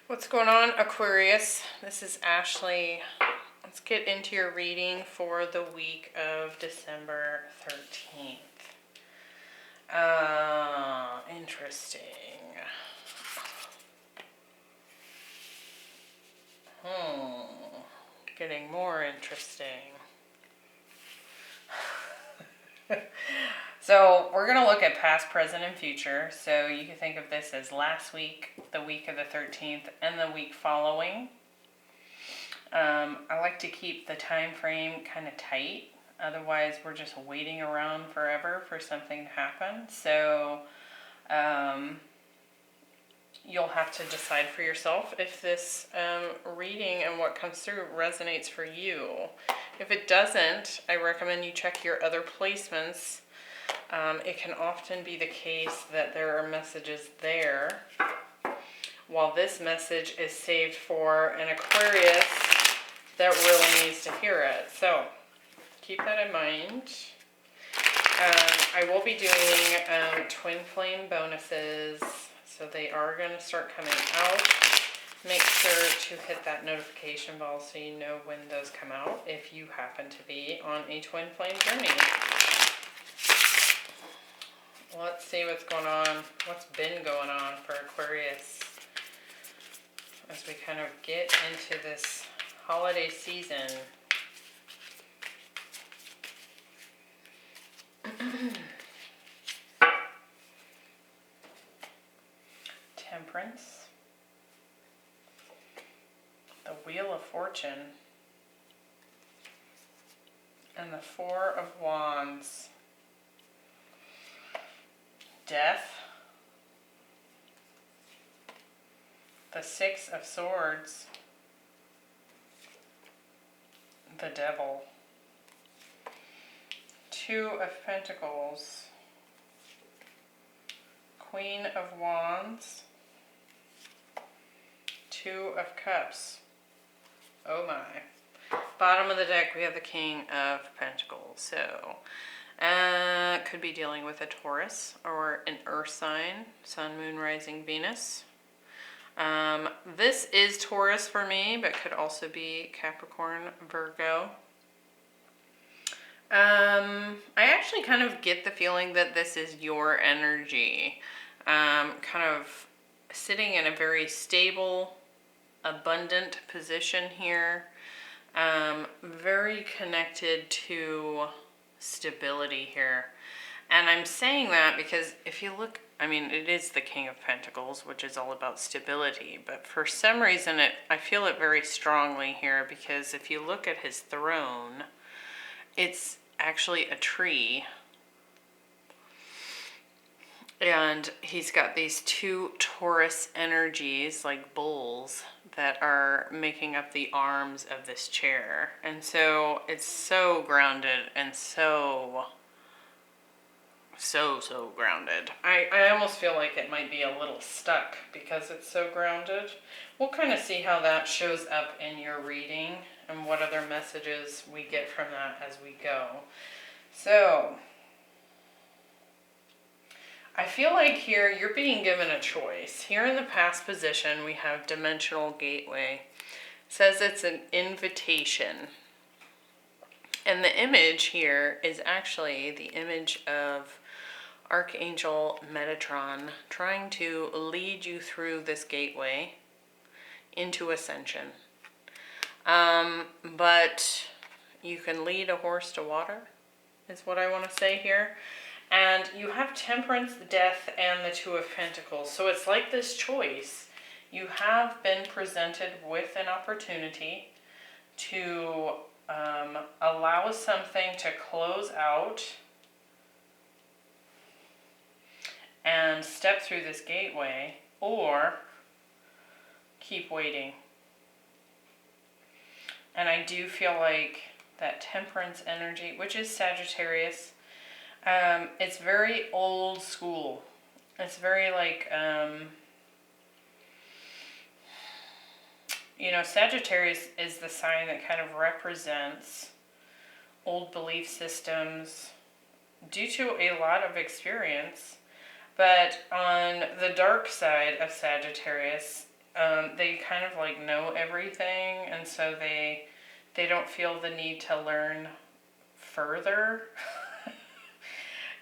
What's going on, Aquarius? This is Ashley. Let's get into your reading for the week of December 13th. Interesting. Getting more interesting. So we're going to look at past, present, and future. So you can think of this as last week, the week of the 13th, and the week following. I like to keep the time frame kind of tight. Otherwise, we're just waiting around forever for something to happen. So you'll have to decide for yourself if this reading and what comes through resonates for you. If it doesn't, I recommend you check your other placements. It can often be the case that there are messages there, while this message is saved for an Aquarius that really needs to hear it. So keep that in mind. I will be doing twin flame bonuses, so they are going to start coming out. Make sure to hit that notification bell so you know when those come out if you happen to be on a twin flame journey. Let's see what's going on, what's been going on for Aquarius as we kind of get into this holiday season. Temperance, the Wheel of Fortune, and the Four of Wands. Death, the Six of Swords, the Devil, Two of Pentacles, Queen of Wands, Two of Cups. Oh my. Bottom of the deck, we have the King of Pentacles. So could be dealing with a Taurus or an earth sign, Sun, Moon, Rising, Venus. This is Taurus for me, but could also be Capricorn, Virgo. I actually kind of get the feeling that this is your energy. Kind of sitting in a very stable, abundant position here. Very connected to stability here. And I'm saying that because if you look, I mean, it is the King of Pentacles, which is all about stability. But for some reason, I feel it very strongly here because if you look at his throne, it's actually a tree. And he's got these two Taurus energies, like bulls, that are making up the arms of this chair. And so it's so grounded and so grounded. I almost feel like it might be a little stuck because it's so grounded. We'll kind of see how that shows up in your reading and what other messages we get from that as we go. So I feel like here you're being given a choice. Here in the past position we have Dimensional Gateway. It says it's an invitation. And the image here is actually the image of Archangel Metatron trying to lead you through this gateway into ascension. But you can lead a horse to water, is what I want to say here. And you have Temperance, Death, and the Two of Pentacles. So it's like this choice. You have been presented with an opportunity to allow something to close out and step through this gateway, or keep waiting. And I do feel like that Temperance energy, which is Sagittarius, it's very old school. It's very like, Sagittarius is the sign that kind of represents old belief systems due to a lot of experience. But on the dark side of Sagittarius, They kind of like know everything, and so they don't feel the need to learn further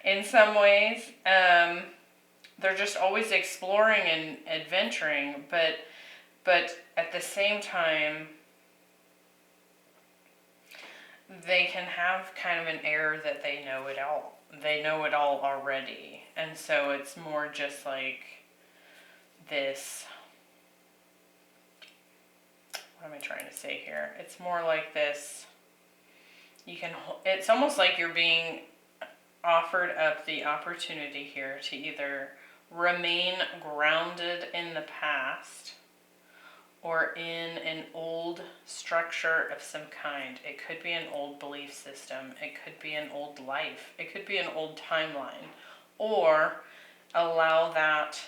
in some ways. They're just always exploring and adventuring, but at the same time, they can have kind of an air that they know it all. They know it all already. And so it's more just like this, what am I trying to say here? It's more like this, it's almost like you're being offered up the opportunity here to either remain grounded in the past or in an old structure of some kind. It could be an old belief system. It could be an old life. It could be an old timeline. Or allow that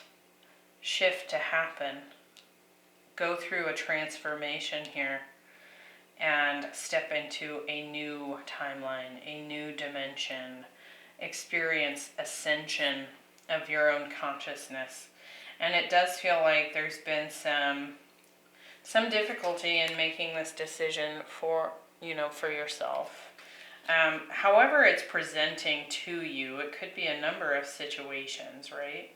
shift to happen. Go through a transformation here and step into a new timeline, a new dimension. Experience ascension of your own consciousness. And it does feel like there's been some difficulty in making this decision for yourself. However it's presenting to you, it could be a number of situations, right?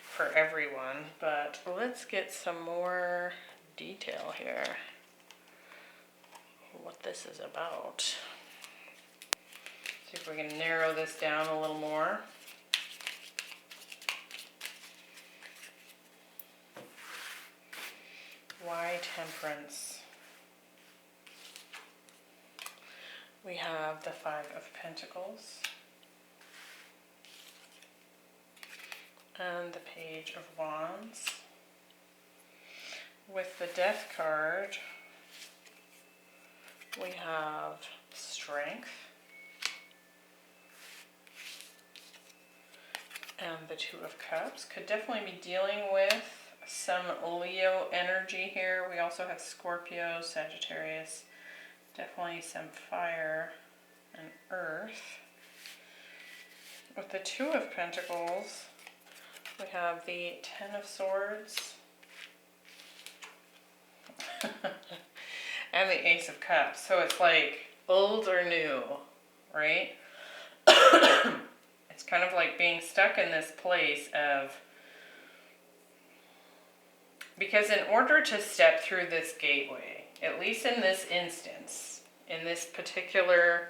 For everyone, but let's get some more detail here. What this is about. See if we can narrow this down a little more. Why Temperance? We have the Five of Pentacles and the Page of Wands. With the Death card, we have Strength and the Two of Cups. Could definitely be dealing with some Leo energy here. We also have Scorpio, Sagittarius, definitely some fire and earth. With the Two of Pentacles, we have the Ten of Swords and the Ace of Cups. So it's like old or new, right? It's kind of like being stuck in this place of, because in order to step through this gateway, at least in this instance, in this particular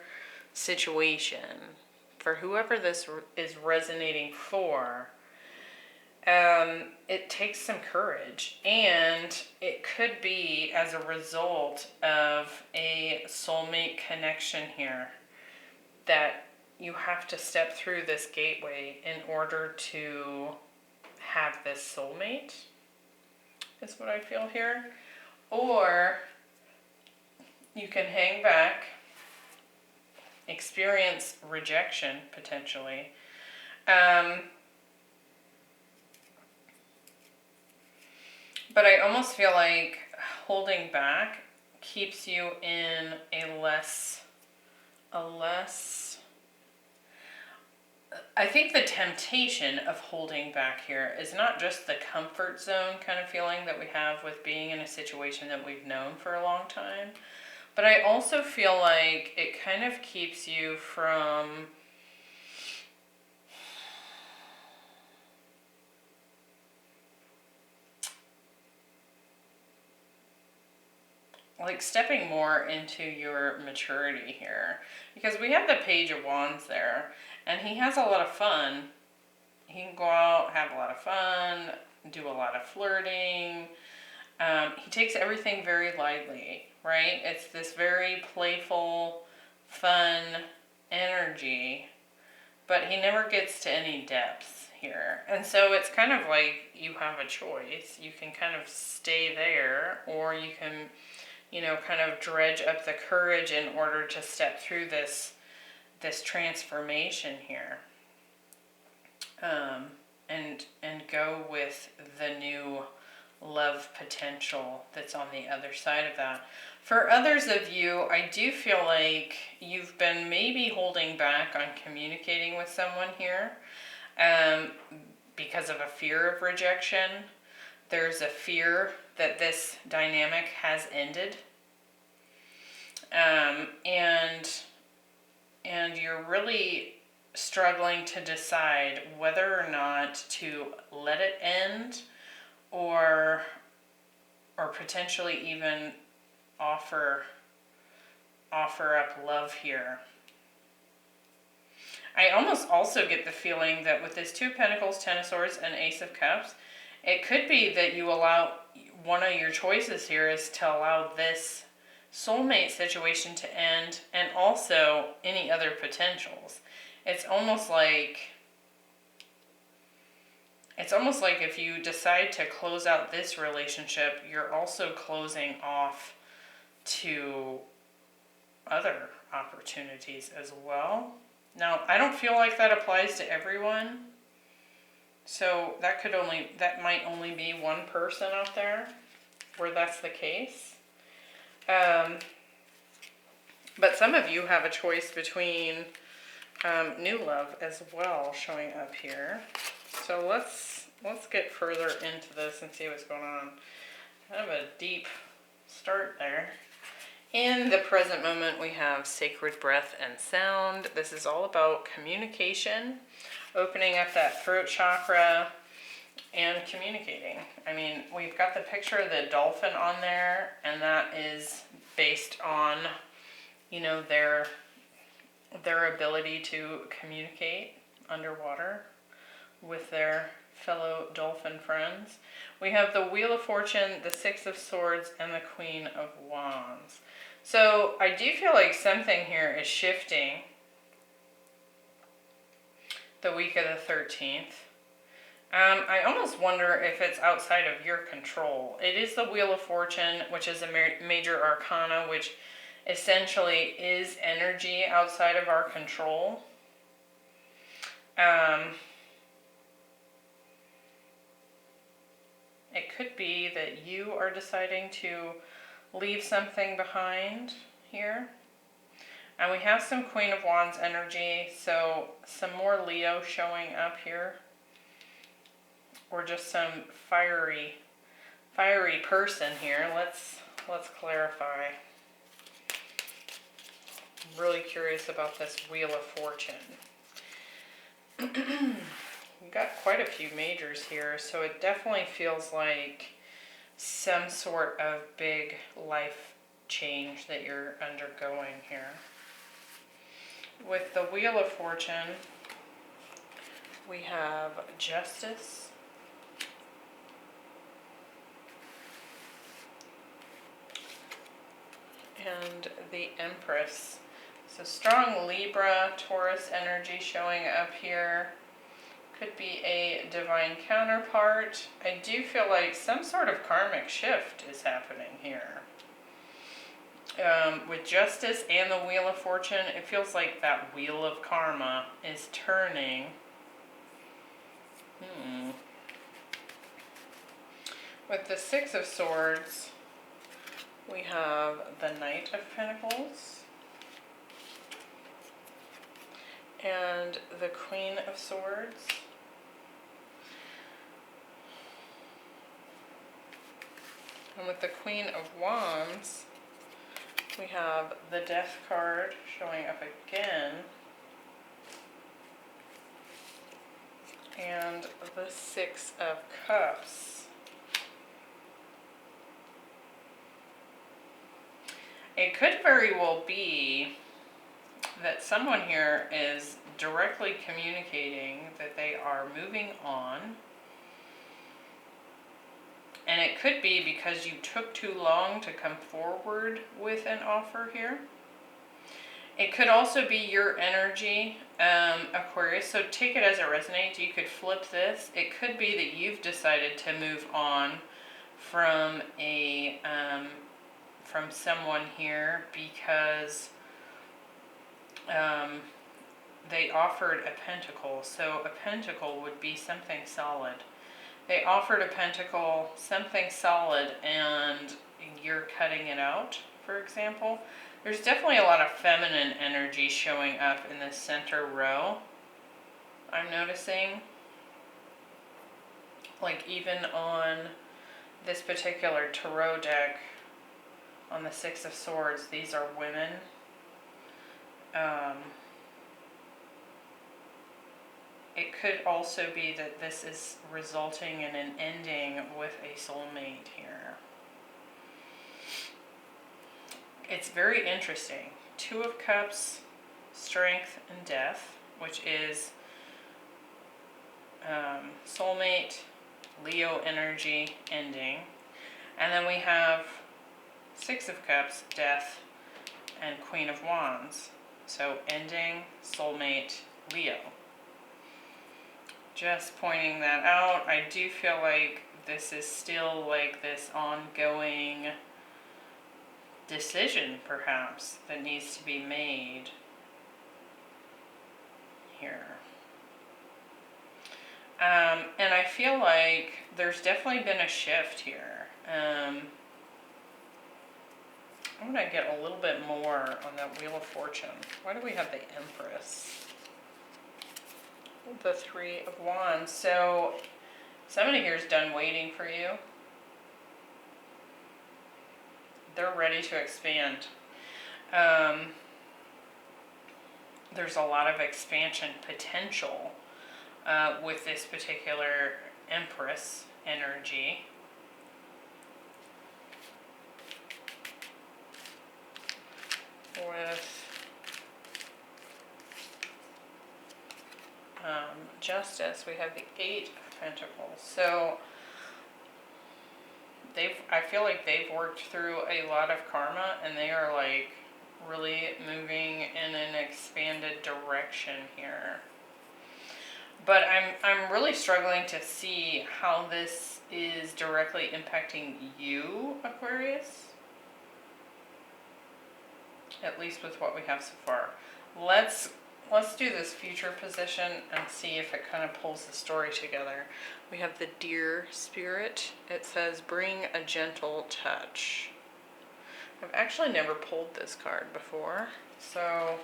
situation, for whoever this is resonating for, it takes some courage, and it could be as a result of a soulmate connection here that you have to step through this gateway in order to have this soulmate, is what I feel here. Or you can hang back, experience rejection potentially. But I almost feel like holding back keeps you in a less, I think the temptation of holding back here is not just the comfort zone kind of feeling that we have with being in a situation that we've known for a long time, but I also feel like it kind of keeps you from like stepping more into your maturity here, because we have the Page of Wands there, and he has a lot of fun. He can go out, have a lot of fun, do a lot of flirting. He takes everything very lightly, right? It's this very playful, fun energy, but he never gets to any depth here. And so it's kind of like you have a choice. You can kind of stay there, or you can, kind of dredge up the courage in order to step through this transformation here, and go with the new love potential that's on the other side of that. For others of you, I do feel like you've been maybe holding back on communicating with someone here because of a fear of rejection. there's a fear that this dynamic has ended. And you're really struggling to decide whether or not to let it end, or potentially even offer up love here. I almost also get the feeling that with this Two of Pentacles, Ten of Swords, and Ace of Cups, it could be that you allow, one of your choices here is to allow this soulmate situation to end, and also any other potentials. It's almost like if you decide to close out this relationship, you're also closing off to other opportunities as well. Now, I don't feel like that applies to everyone. So that might only be one person out there where that's the case. But some of you have a choice between new love as well showing up here. So let's get further into this and see what's going on. Kind of a deep start there. In the present moment, we have sacred breath and sound. This is all about communication, opening up that throat chakra and communicating. I mean, we've got the picture of the dolphin on there, and that is based on, you know, their ability to communicate underwater with their fellow dolphin friends. We have the Wheel of Fortune, the Six of Swords, and the Queen of Wands. So I do feel like something here is shifting the week of the 13th. I almost wonder if it's outside of your control. It is the Wheel of Fortune, which is a major arcana, which essentially is energy outside of our control. It could be that you are deciding to leave something behind here. And we have some Queen of Wands energy, so some more Leo showing up here. Or just some fiery person here. Let's clarify. I'm really curious about this Wheel of Fortune. We've got quite a few majors here, so it definitely feels like some sort of big life change that you're undergoing here. With the Wheel of Fortune, we have Justice, and the Empress. So strong Libra, Taurus energy showing up here. Could be a divine counterpart. I do feel like some sort of karmic shift is happening here. With Justice and the Wheel of Fortune, it feels like that wheel of karma is turning. With the Six of Swords, we have the Knight of Pentacles and the Queen of Swords. And with the Queen of Wands, we have the Death card showing up again, and the Six of Cups. It could very well be that someone here is directly communicating that they are moving on. And it could be because you took too long to come forward with an offer here. It could also be your energy, Aquarius, so take it as it resonates. You could flip this. It could be that you've decided to move on from from someone here because they offered a pentacle. So a pentacle would be something solid. They offered a pentacle, something solid, and you're cutting it out, for example. There's definitely a lot of feminine energy showing up in this center row, I'm noticing. Like even on this particular tarot deck on the Six of Swords, these are women. It could also be that this is resulting in an ending with a soulmate here. It's very interesting. Two of Cups, Strength and Death, which is soulmate, Leo energy ending. And then we have Six of Cups, Death, and Queen of Wands. So ending, soulmate, Leo. Just pointing that out. I do feel like this is still like this ongoing decision, perhaps, that needs to be made here. And I feel like there's definitely been a shift here. I'm going to get a little bit more on that Wheel of Fortune. Why do we have the Empress? The Three of Wands. So somebody here is done waiting for you. They're ready to expand. There's a lot of expansion potential with this particular Empress energy. With Justice, we have the Eight of Pentacles. So I feel like they've worked through a lot of karma, and they are like really moving in an expanded direction here. But I'm really struggling to see how this is directly impacting you, Aquarius. At least with what we have so far. Let's do this future position and see if it kind of pulls the story together. We have the Deer Spirit. It says, bring a gentle touch. I've actually never pulled this card before, so,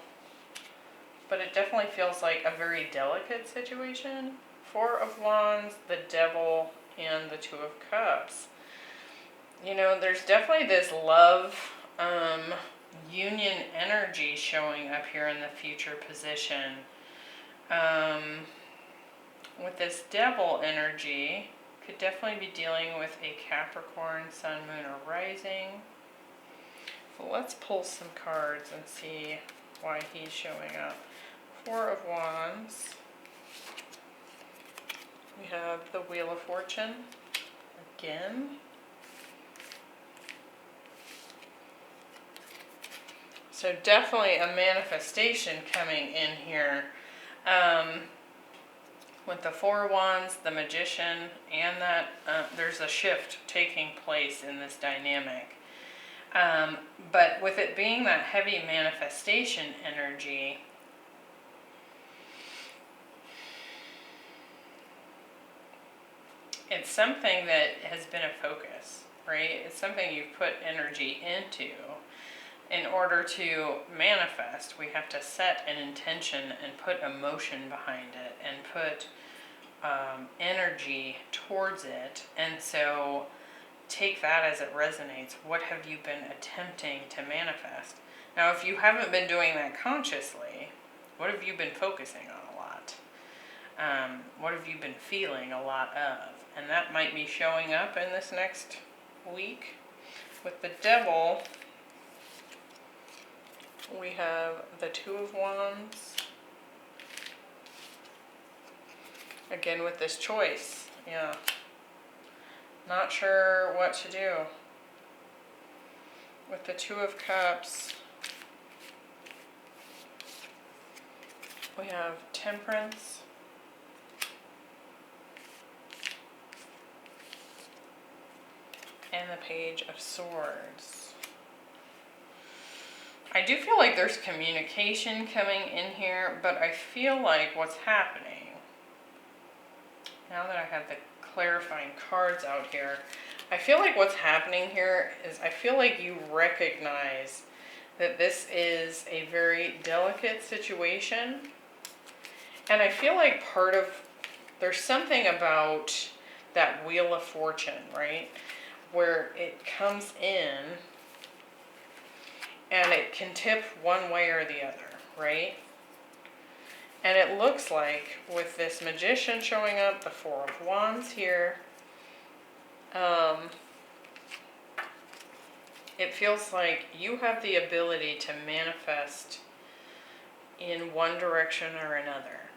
but it definitely feels like a very delicate situation. Four of Wands, the Devil, and the Two of Cups. You know, there's definitely this love, union energy showing up here in the future position. With this Devil energy, could definitely be dealing with a Capricorn, Sun, Moon, or Rising. So let's pull some cards and see why he's showing up. Four of Wands. We have the Wheel of Fortune again. So definitely a manifestation coming in here. With the Four of Wands, the Magician, and that there's a shift taking place in this dynamic. But with it being that heavy manifestation energy, it's something that has been a focus, right? It's something you've put energy into. In order to manifest, we have to set an intention and put emotion behind it and put energy towards it. And so take that as it resonates. What have you been attempting to manifest? Now, if you haven't been doing that consciously, what have you been focusing on a lot? What have you been feeling a lot of? And that might be showing up in this next week. With the Devil, we have the Two of Wands. Again with this choice, yeah. Not sure what to do. With the Two of Cups, we have Temperance. And the Page of Swords. I do feel like there's communication coming in here, but I feel like what's happening, now that I have the clarifying cards out here, I feel like what's happening here is I feel like you recognize that this is a very delicate situation. And I feel like there's something about that Wheel of Fortune, right? where it comes in and it can tip one way or the other, right? And it looks like with this Magician showing up, the Four of Wands here, it feels like you have the ability to manifest in one direction or another.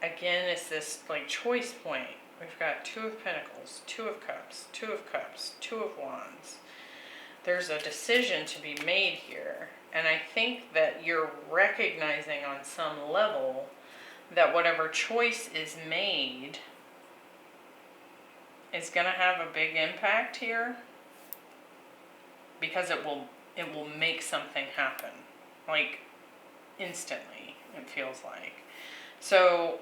Again, it's this like choice point. We've got Two of Pentacles, Two of Cups, Two of Cups, Two of Wands. There's a decision to be made here. And I think that you're recognizing on some level that whatever choice is made is going to have a big impact here, because it will make something happen, like instantly, it feels like. So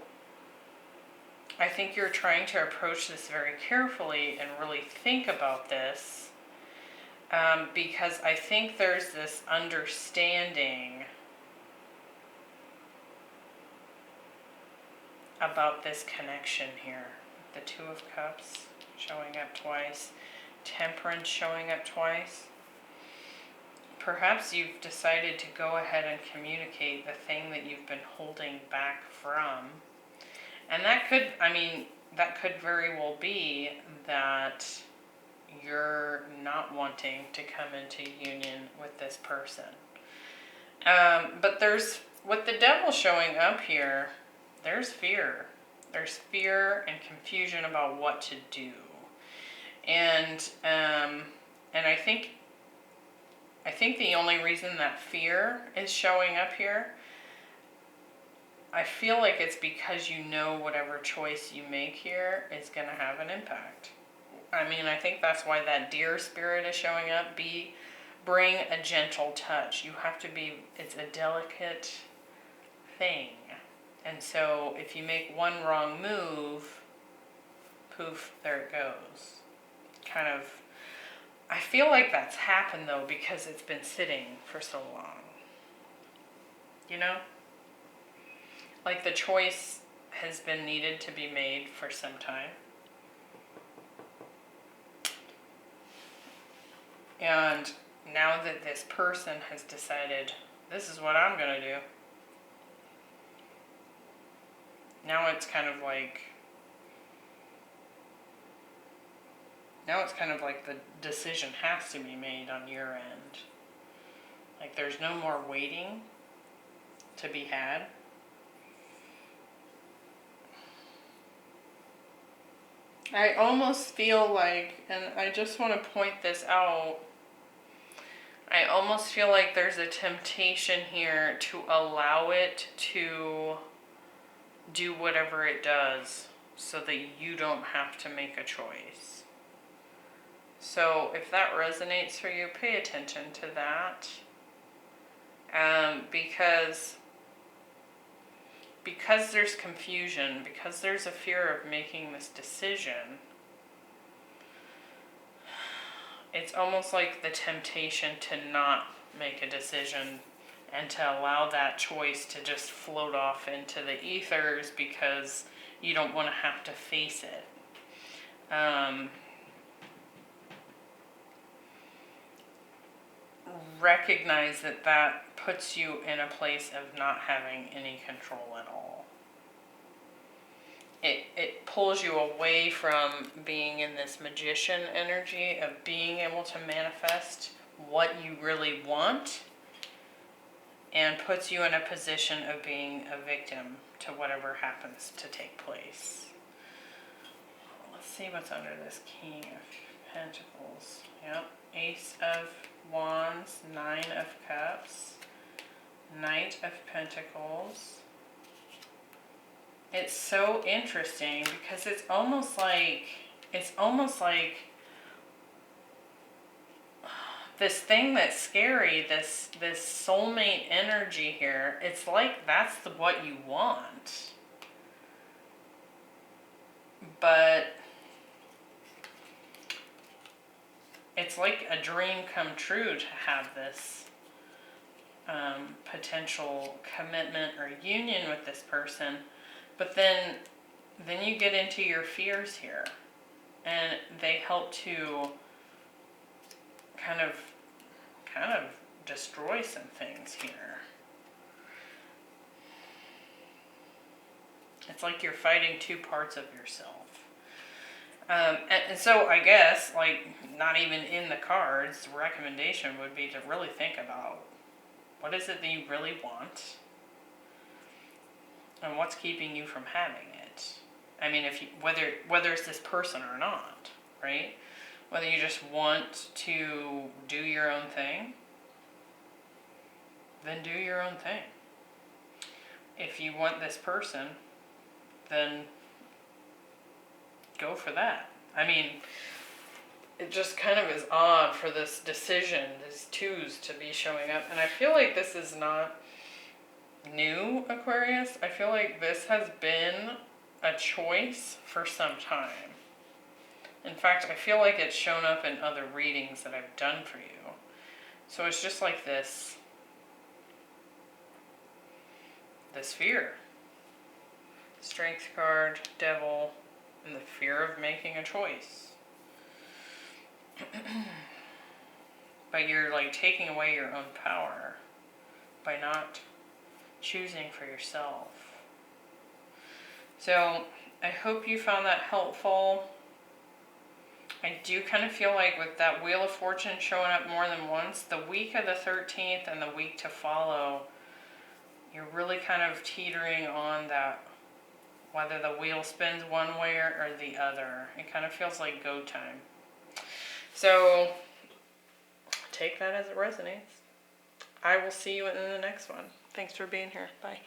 I think you're trying to approach this very carefully and really think about this, because I think there's this understanding about this connection here. The Two of Cups showing up twice, Temperance showing up twice. Perhaps you've decided to go ahead and communicate the thing that you've been holding back from. And that could, that could very well be that you're not wanting to come into union with this person. But with the Devil showing up here, there's fear. There's fear and confusion about what to do. And I think the only reason that fear is showing up here, I feel like it's because you know whatever choice you make here is going to have an impact. I think that's why that Deer spirit is showing up. Bring a gentle touch. You have to be, it's a delicate thing. And so if you make one wrong move, poof, there it goes. Kind of, I feel like that's happened though because it's been sitting for so long. You know? Like the choice has been needed to be made for some time. And now that this person has decided, this is what I'm going to do, now it's kind of like the decision has to be made on your end. Like there's no more waiting to be had. I almost feel like, and I just want to point this out, I almost feel like there's a temptation here to allow it to do whatever it does so that you don't have to make a choice. So if that resonates for you, pay attention to that. Because there's confusion, because there's a fear of making this decision, it's almost like the temptation to not make a decision and to allow that choice to just float off into the ethers because you don't want to have to face it. Recognize that puts you in a place of not having any control at all. It pulls you away from being in this magician energy of being able to manifest what you really want, and puts you in a position of being a victim to whatever happens to take place. Let's see what's under this King of Pentacles. Yep, Ace of Wands, Nine of Cups, Knight of Pentacles. It's so interesting because it's almost like this thing that's scary, this soulmate energy here, it's like that's what you want. But it's like a dream come true to have this potential commitment or union with this person. But then you get into your fears here, and they help to things here. It's like you're fighting two parts of yourself. And so I guess, like, not even in the cards, the recommendation would be to really think about what is it that you really want and what's keeping you from having it. I mean, if you, whether it's this person or not, right? Whether you just want to do your own thing, then do your own thing. If you want this person, then go for that. I mean, it just kind of is odd for this decision, these twos to be showing up. And I feel like this is not new, Aquarius. I feel like this has been a choice for some time. In fact, I feel like it's shown up in other readings that I've done for you. So it's just like this fear. Strength card, Devil, and the fear of making a choice. But you're like taking away your own power by not choosing for yourself. So I hope you found that helpful. I do kind of feel like with that Wheel of Fortune showing up more than once, the week of the 13th and the week to follow, you're really kind of teetering on that, whether the wheel spins one way or the other. It kind of feels like go time. So take that as it resonates. I will see you in the next one. Thanks for being here. Bye.